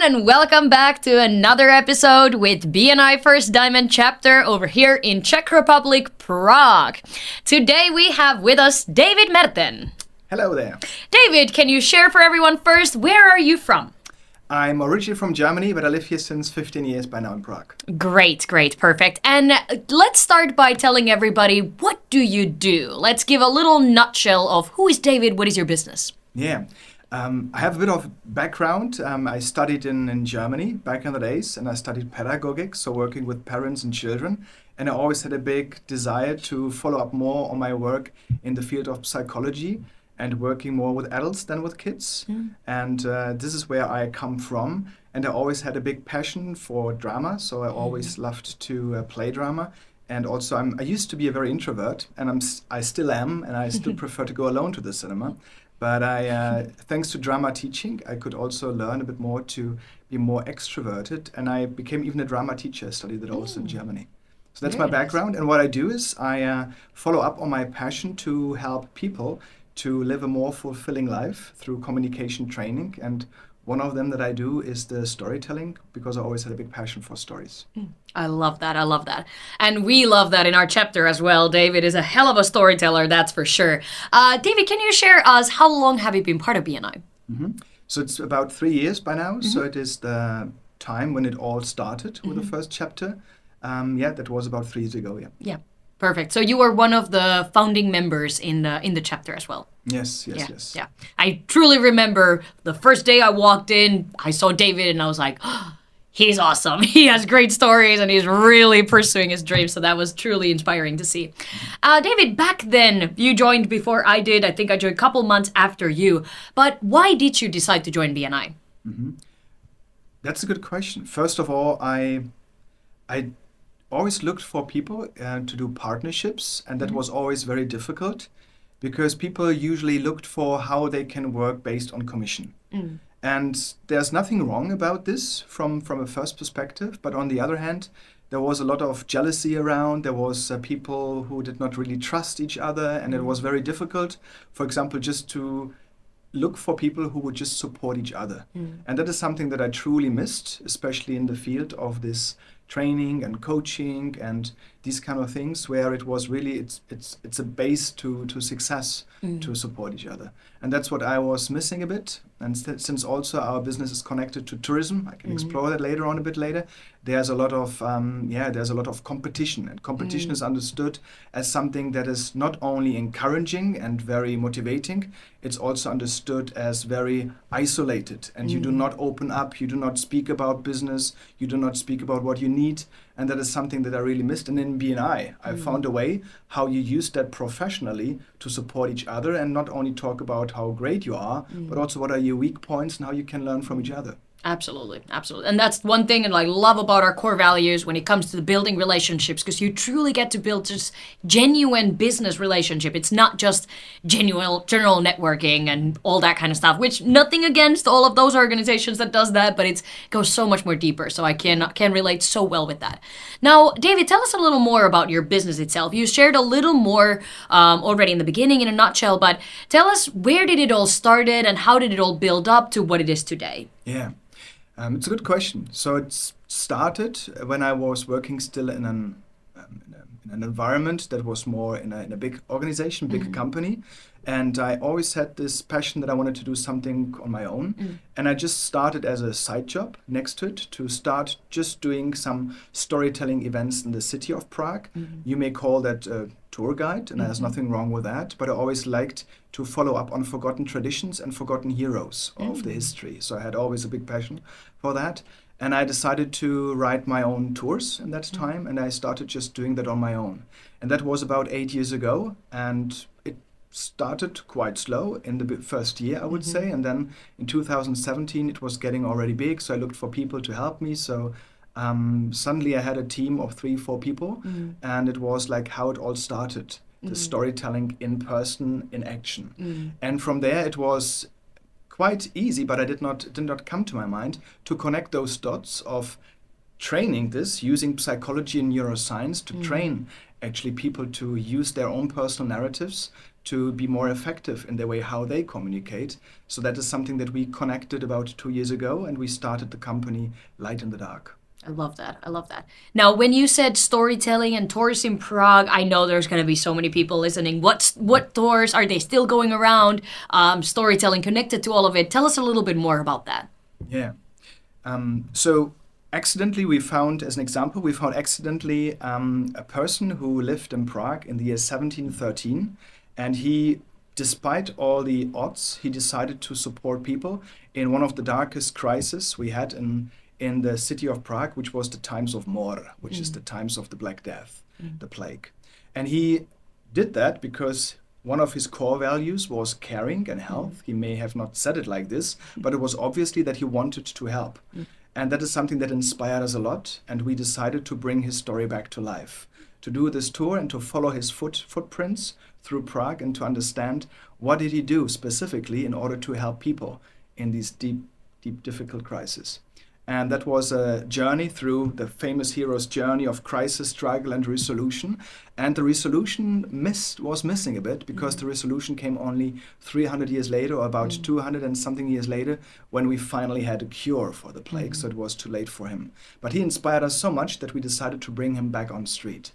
and welcome back to another episode with BNI First Diamond chapter over here in Czech Republic, Prague. Today we have with us David Merten. Hello there. David, can you share for everyone first, where are you from? I'm originally from Germany, but I live here since 15 years by now in Prague. Great, perfect. And let's start by telling everybody, what do you do? Let's give a little nutshell of who is David, what is your business? Yeah. I have a bit of background. I studied in Germany back in the days, and I studied pedagogics, so working with parents and children. And I always had a big desire to follow up more on my work in the field of psychology and working more with adults than with kids. And this is where I come from. And I always had a big passion for drama, so I always loved to play drama. And also, I used to be a very introvert, and I still am, and I still prefer to go alone to the cinema. But thanks to drama teaching, I could also learn a bit more to be more extroverted, and I became even a drama teacher. I studied that also in Germany. So that's my background, and what I do is I follow up on my passion to help people to live a more fulfilling life through communication training. And one of them that I do is the storytelling, because I always had a big passion for stories. I love that. And we love that in our chapter as well. David is a hell of a storyteller, that's for sure. David, can you share us, how long have you been part of BNI? So it's about 3 years by now. So it is the time when it all started with the first chapter. That was about 3 years ago, Yeah, perfect. So you were one of the founding members in the chapter as well. Yes. Yeah. I truly remember the first day I walked in, I saw David and I was like, oh, he's awesome. He has great stories and he's really pursuing his dreams. So that was truly inspiring to see. David, back then, you joined before I did. I think I joined a couple months after you. But why did you decide to join BNI? That's a good question. First of all, I always looked for people to do partnerships, and that was always very difficult because people usually looked for how they can work based on commission. And there's nothing wrong about this from a first perspective, but on the other hand, there was a lot of jealousy around. There was people who did not really trust each other, and it was very difficult, for example, just to look for people who would just support each other. And that is something that I truly missed, especially in the field of this training and coaching and these kind of things, where it was really it's a base to success to support each other. And that's what I was missing a bit. And since also our business is connected to tourism, I can explore that later on a bit later. There's a lot of competition, and competition is understood as something that is not only encouraging and very motivating, it's also understood as very isolated. And you do not open up, you do not speak about business, you do not speak about what you need. And that is something that I really missed. And in BNI, I found a way how you use that professionally to support each other and not only talk about how great you are, but also what are your weak points and how you can learn from each other. Absolutely. And that's one thing I love about our core values when it comes to the building relationships, because you truly get to build just genuine business relationship. It's not just genuine general networking and all that kind of stuff, which nothing against all of those organizations that does that, but it goes so much more deeper. So I can relate so well with that. Now, David, tell us a little more about your business itself. You shared a little more already in the beginning in a nutshell, but tell us, where did it all started and how did it all build up to what it is today? Yeah. It's a good question. So it started when I was working still in an environment that was more in a big organization, big company. And I always had this passion that I wanted to do something on my own. And I just started as a side job next to it to start just doing some storytelling events in the city of Prague. You may call that a tour guide, and there's nothing wrong with that. But I always liked to follow up on forgotten traditions and forgotten heroes of the history. So I had always a big passion for that. And I decided to write my own tours in that time. And I started just doing that on my own. And that was about 8 years ago. And it started quite slow in the first year, I would say. And then in 2017, it was getting already big. So I looked for people to help me. So suddenly I had a team of 3-4 people. And it was like how it all started. The storytelling in person, in action. And from there, it was quite easy, but it did not come to my mind to connect those dots of training this using psychology and neuroscience to train actually people to use their own personal narratives to be more effective in the way how they communicate. So that is something that we connected about 2 years ago, and we started the company Light in the Dark. I love that. I love that. Now, when you said storytelling and tours in Prague, I know there's going to be so many people listening. What tours are they still going around? Storytelling connected to all of it. Tell us a little bit more about that. Yeah. So accidentally, we found accidentally a person who lived in Prague in the year 1713, and he, despite all the odds, he decided to support people in one of the darkest crises we had in the city of Prague, which was the times of Mor, which is the times of the Black Death, the plague. And he did that because one of his core values was caring and health. He may have not said it like this, but it was obviously that he wanted to help. And that is something that inspired us a lot. And we decided to bring his story back to life, to do this tour and to follow his footprints through Prague and to understand what did he do specifically in order to help people in these deep, difficult crises. And that was a journey through the famous hero's journey of crisis, struggle, and resolution. And the resolution was missing a bit because the resolution came only 300 years later, or about 200 and something years later, when we finally had a cure for the plague. So it was too late for him. But he inspired us so much that we decided to bring him back on street.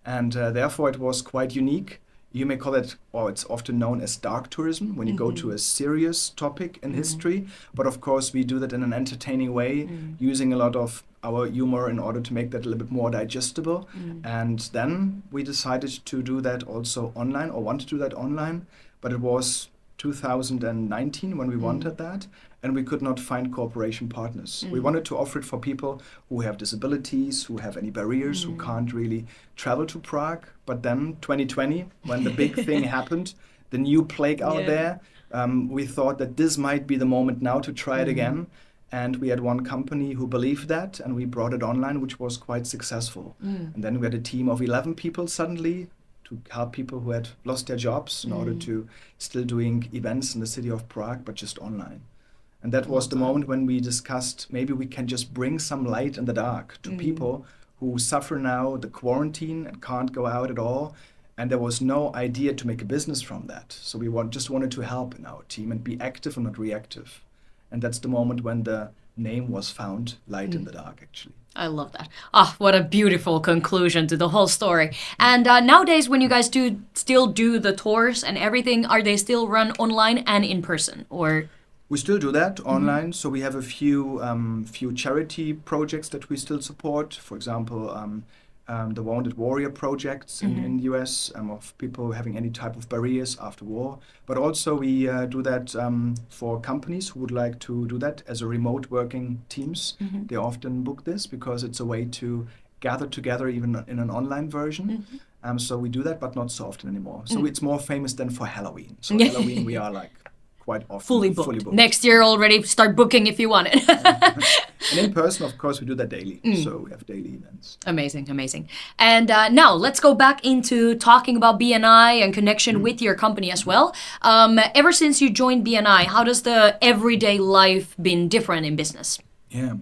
And therefore, it was quite unique. You may call it, or it's often known as dark tourism, when you go to a serious topic in history. But of course, we do that in an entertaining way, using a lot of our humor in order to make that a little bit more digestible. And then we decided to do that also online, or want to do that online. But it was 2019 when we wanted that, and we could not find cooperation partners. We wanted to offer it for people who have disabilities, who have any barriers, who can't really travel to Prague. But then 2020, when the big thing happened, the new plague out there, we thought that this might be the moment now to try it again. And we had one company who believed that, and we brought it online, which was quite successful. And then we had a team of 11 people suddenly to help people who had lost their jobs in order to still doing events in the city of Prague, but just online. And that was the moment when we discussed maybe we can just bring some light in the dark to people who suffer now the quarantine and can't go out at all. And there was no idea to make a business from that. So we just wanted to help in our team and be active and not reactive. And that's the moment when the name was found, Light in the Dark, actually. I love that. Ah, what a beautiful conclusion to the whole story. And nowadays, when you guys still do the tours and everything, are they still run online and in person, or? We still do that online. So we have a few charity projects that we still support. For example, the Wounded Warrior projects in the US of people having any type of barriers after war. But also we do that for companies who would like to do that as a remote working teams. They often book this because it's a way to gather together even in an online version. So we do that, but not so often anymore. So it's more famous than for Halloween. So Halloween we are like quite often fully booked. Next year already start booking if you want it. And in person, of course, we do that daily. So we have daily events. Amazing, amazing. And now let's go back into talking about BNI and connection with your company as well. Ever since you joined BNI, how does the everyday life been different in business? Yeah.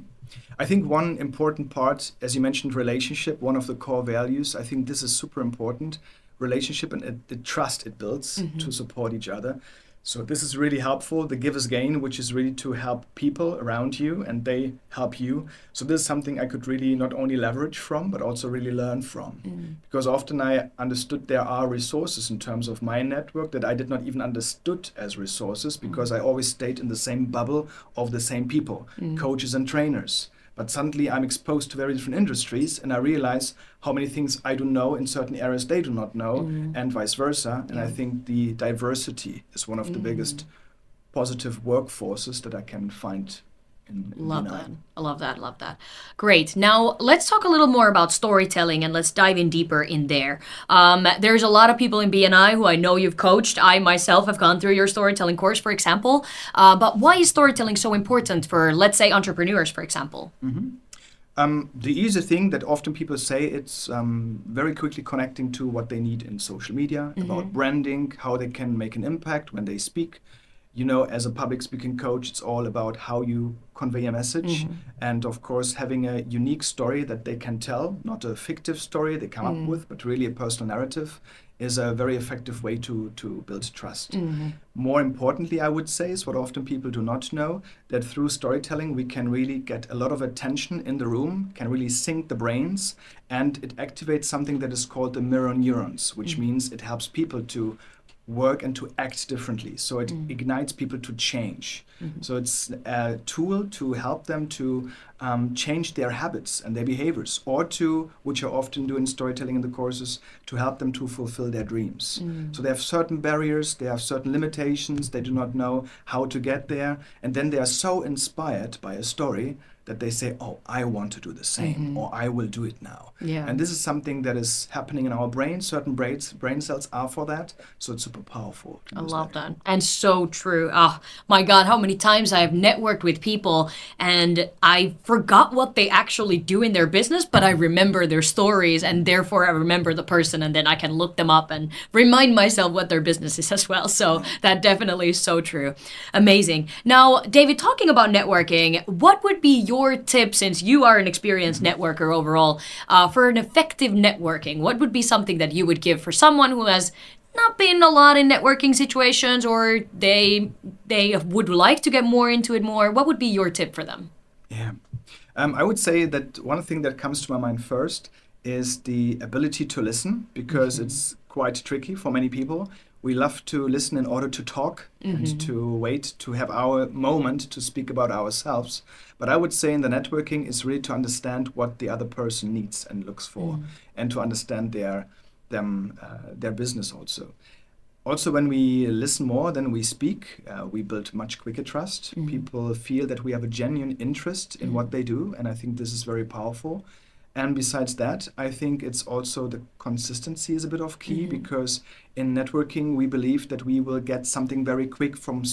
I think one important part, as you mentioned, relationship, one of the core values, I think this is super important. Relationship and the trust it builds to support each other. So this is really helpful, the givers gain, which is really to help people around you and they help you. So this is something I could really not only leverage from, but also really learn from. Because often I understood there are resources in terms of my network that I did not even understood as resources because I always stayed in the same bubble of the same people, coaches and trainers. But suddenly I'm exposed to very different industries and I realize how many things I do know in certain areas they do not know and vice versa. And I think the diversity is one of the biggest positive workforces that I can find in Love BNI. that. I love that. Love that. Great. Now let's talk a little more about storytelling and let's dive in deeper in there. There's a lot of people in BNI who I know you've coached. I myself have gone through your storytelling course, for example. But why is storytelling so important for, let's say, entrepreneurs, for example? The easy thing that often people say, it's very quickly connecting to what they need in social media, about branding, how they can make an impact when they speak. as a public speaking coach, it's all about how you convey a message. And of course, having a unique story that they can tell, not a fictive story they come up with, but really a personal narrative, is a very effective way to build trust. More importantly, I would say, is what often people do not know, that through storytelling, we can really get a lot of attention in the room, can really sync the brains, and it activates something that is called the mirror neurons, which means it helps people to work and to act differently. So it ignites people to change. So it's a tool to help them to change their habits and their behaviors, or to, which I often do in storytelling in the courses, to help them to fulfill their dreams. So they have certain barriers, they have certain limitations, they do not know how to get there, and then they are so inspired by a story that they say, oh, I want to do the same, or I will do it now. And this is something that is happening in our brain. Certain brain cells are for that, so it's super powerful. I love that. And so true. Oh, my God, how many times I have networked with people and I forgot what they actually do in their business, but I remember their stories, and therefore I remember the person, and then I can look them up and remind myself what their business is as well. So that definitely is so true. Amazing. Now, David, talking about networking, what would be your tip, since you are an experienced networker overall, for an effective networking? What would be something that you would give for someone who has not been a lot in networking situations, or they would like to get more into it more? What would be your tip for them? Yeah. I would say that one thing that comes to my mind first is the ability to listen, because it's quite tricky for many people. We love to listen in order to talk and to wait to have our moment to speak about ourselves. But I would say in the networking is really to understand what the other person needs and looks for, and to understand their business also. Also, when we listen more than we speak, we build much quicker trust. People feel that we have a genuine interest in what they do, and I think this is very powerful. And besides that, I think it's also the consistency is a bit of key, because in networking, we believe that we will get something very quick from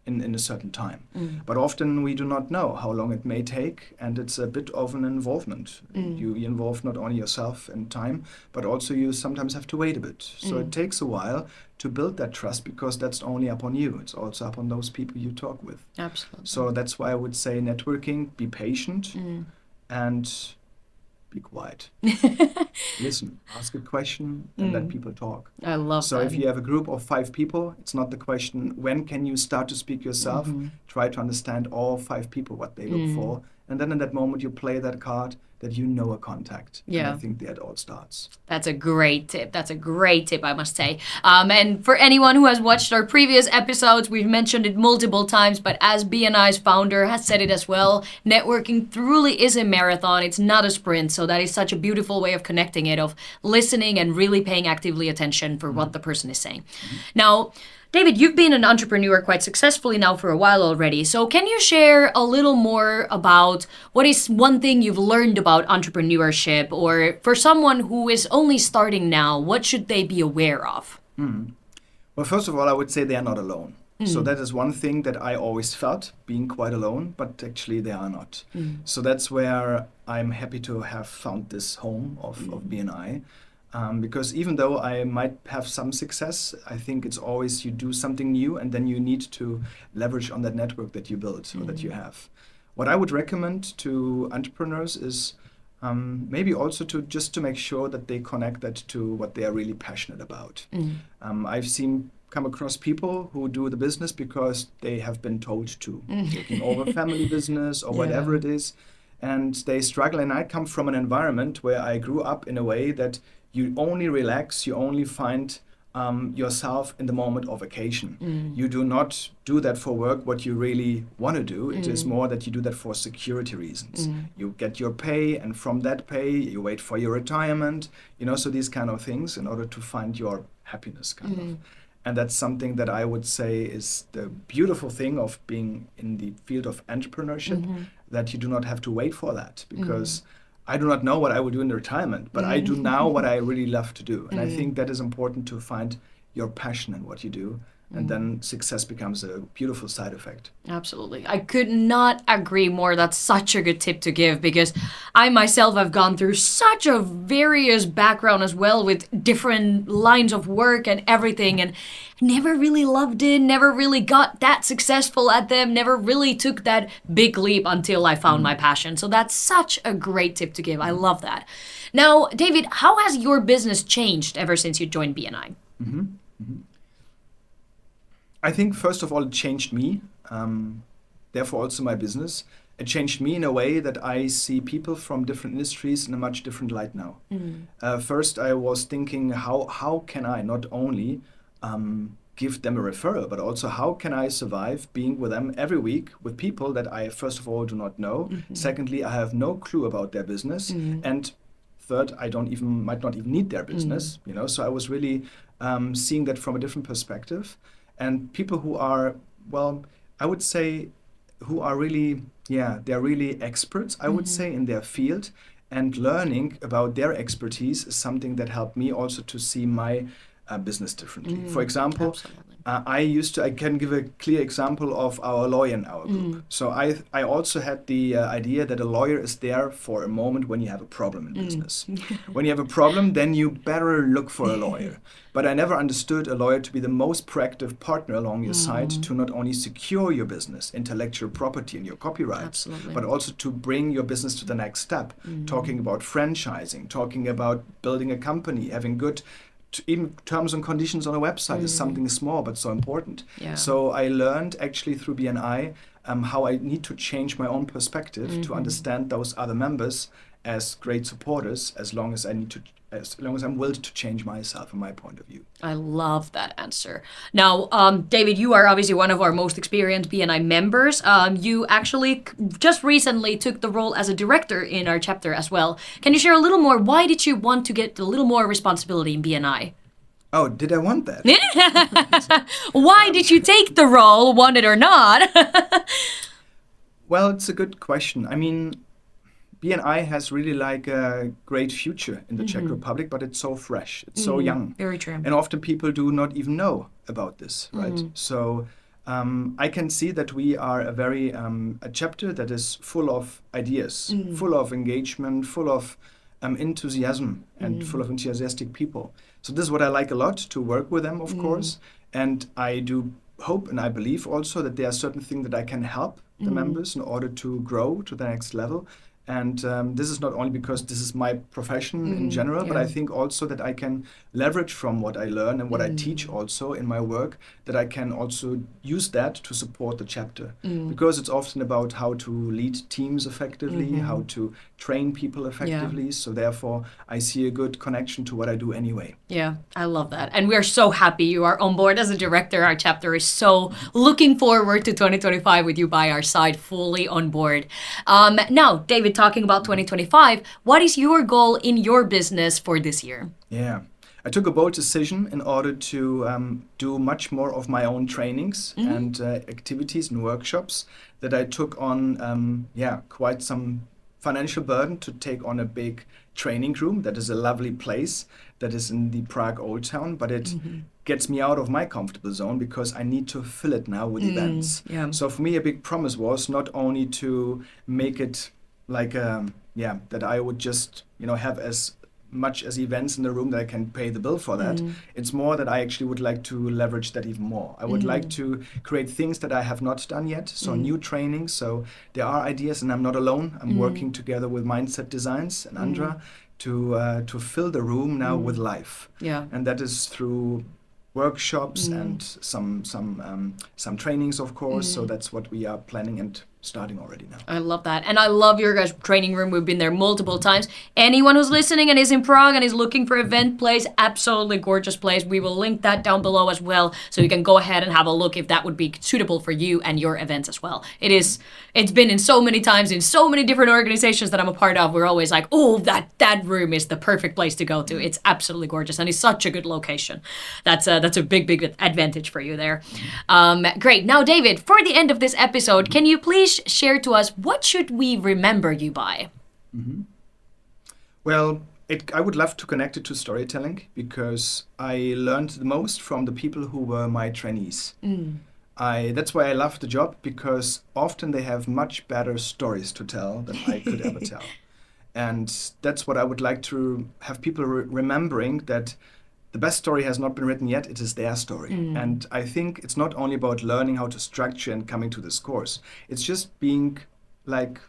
in a certain time. But often we do not know how long it may take, and it's a bit of an involvement. You involve not only yourself in time, but also you sometimes have to wait a bit. So it takes a while to build that trust, because that's only upon you. It's also upon those people you talk with. Absolutely. So that's why I would say networking, be patient and be quiet. Listen, ask a question, and let people talk. I love so that. If you have a group of 5 people, it's not the question, when can you start to speak yourself? Try to understand all 5 people, what they look for. And then in that moment, you play that card that you know a contact. Yeah. And I think that all starts. That's a great tip. That's a great tip, I must say. And for anyone who has watched our previous episodes, we've mentioned it multiple times, but as BNI's founder has said it as well, networking truly is a marathon. It's not a sprint. So that is such a beautiful way of connecting it, of listening and really paying actively attention for what the person is saying. Now, David, you've been an entrepreneur quite successfully now for a while already. So can you share a little more about what is one thing you've learned about entrepreneurship, or for someone who is only starting now, what should they be aware of? Well, first of all, I would say they are not alone. So that is one thing that I always felt, being quite alone, but actually they are not. So that's where I'm happy to have found this home of BNI. Because even though I might have some success, I think it's always you do something new, and then you need to leverage on that network that you built or that you have. What I would recommend to entrepreneurs is maybe also to make sure that they connect that to what they are really passionate about. I've come across people who do the business because they have been told to, taking over family business or whatever it is, and they struggle. And I come from an environment where I grew up in a way that you only relax, you only find yourself in the moment of vacation. You do not do that for work, what you really want to do. It is more that you do that for security reasons. You get your pay, and from that pay, you wait for your retirement, so these kind of things in order to find your happiness, kind of. And that's something that I would say is the beautiful thing of being in the field of entrepreneurship, that you do not have to wait for that, because I do not know what I will do in retirement, but I do now what I really love to do. And I think that is important, to find your passion in what you do. And then success becomes a beautiful side effect. Absolutely. I could not agree more. That's such a good tip to give, because I myself have gone through such a various background as well, with different lines of work and everything. And never really loved it, never really got that successful at them, never really took that big leap until I found my passion. So that's such a great tip to give. I love that. Now, David, how has your business changed ever since you joined BNI? I think, first of all, it changed me, therefore also my business. It changed me in a way that I see people from different industries in a much different light now. First, I was thinking, how can I not only give them a referral, but also how can I survive being with them every week with people that I, first of all, do not know. Secondly, I have no clue about their business. And third, I might not even need their business. So I was really seeing that from a different perspective. And people who are, well, I would say, who are really, they're really experts, I would say, in their field. And learning about their expertise is something that helped me also to see my business differently. For example, I can give a clear example of our lawyer in our group. So I also had the idea that a lawyer is there for a moment when you have a problem in business. When you have a problem, then you better look for a lawyer. But I never understood a lawyer to be the most proactive partner along your side to not only secure your business, intellectual property and your copyrights, but also to bring your business to the next step. Talking about franchising, talking about building a company, having good even terms and conditions on a website is something small but so important. So I learned actually through BNI how I need to change my own perspective to understand those other members as great supporters, as long as I'm willed to change myself and my point of view. I love that answer. Now, David, you are obviously one of our most experienced BNI members. You actually just recently took the role as a director in our chapter as well. Can you share a little more? Why did you want to get a little more responsibility in BNI? Oh, did I want that? Why did you take the role, want it or not? Well, it's a good question. I mean, BNI has really like a great future in the Czech Republic, but it's so fresh, it's so young. Very true. And often people do not even know about this, right? So I can see that we are a chapter that is full of ideas, full of engagement, full of enthusiasm and full of enthusiastic people. So this is what I like a lot, to work with them, of course. And I do hope and I believe also that there are certain things that I can help the members in order to grow to the next level. And this is not only because this is my profession in general, but I think also that I can leverage from what I learn and what I teach also in my work, that I can also use that to support the chapter. Because it's often about how to lead teams effectively, how to train people effectively. So therefore, I see a good connection to what I do anyway. Yeah, I love that. And we're so happy you are on board as a director. Our chapter is so looking forward to 2025 with you by our side, fully on board. Now, David, talking about 2025, what is your goal in your business for this year? Yeah, I took a bold decision in order to do much more of my own trainings and activities and workshops, that I took on, quite some financial burden to take on a big training room that is a lovely place that is in the Prague Old Town, but it gets me out of my comfortable zone because I need to fill it now with events. So for me, a big promise was not only to make it like, that I would just, have as much as events in the room that I can pay the bill for that. It's more that I actually would like to leverage that even more. I would like to create things that I have not done yet, so new training. So there are ideas, and I'm not alone. I'm working together with Mindset Designs and Andra to fill the room now with life. And that is through workshops and some trainings, of course. So that's what we are planning and starting already now. I love that. And I love your guys' training room. We've been there multiple times. Anyone who's listening and is in Prague and is looking for event place, absolutely gorgeous place. We will link that down below as well, so you can go ahead and have a look if that would be suitable for you and your events as well. It's been in so many times in so many different organizations that I'm a part of. We're always like, oh, that room is the perfect place to go to. It's absolutely gorgeous and it's such a good location. That's a big advantage for you there. Great. Now, David, for the end of this episode, can you please share to us, what should we remember you by? Well, I would love to connect it to storytelling, because I learned the most from the people who were my trainees. That's why I love the job, because often they have much better stories to tell than I could ever tell. And that's what I would like to have people remembering, that the best story has not been written yet. It is their story. And I think it's not only about learning how to structure and coming to this course. It's just being like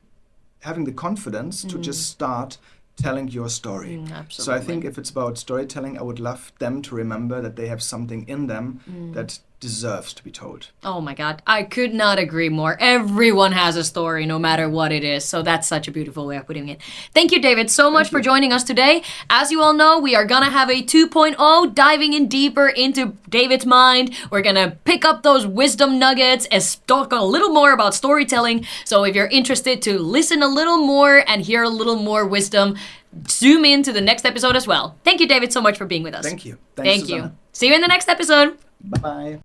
having the confidence to just start telling your story. Absolutely. So I think if it's about storytelling, I would love them to remember that they have something in them that deserves to be told. Oh my God, I could not agree more. Everyone has a story, no matter what it is. So that's such a beautiful way of putting it. Thank you, David, so much for joining us today. As you all know, we are going to have a 2.0, diving in deeper into David's mind. We're going to pick up those wisdom nuggets and talk a little more about storytelling. So if you're interested to listen a little more and hear a little more wisdom, zoom in to the next episode as well. Thank you, David, so much for being with us. Thank you. Thank Susanna. you. See you in the next episode. Bye-bye.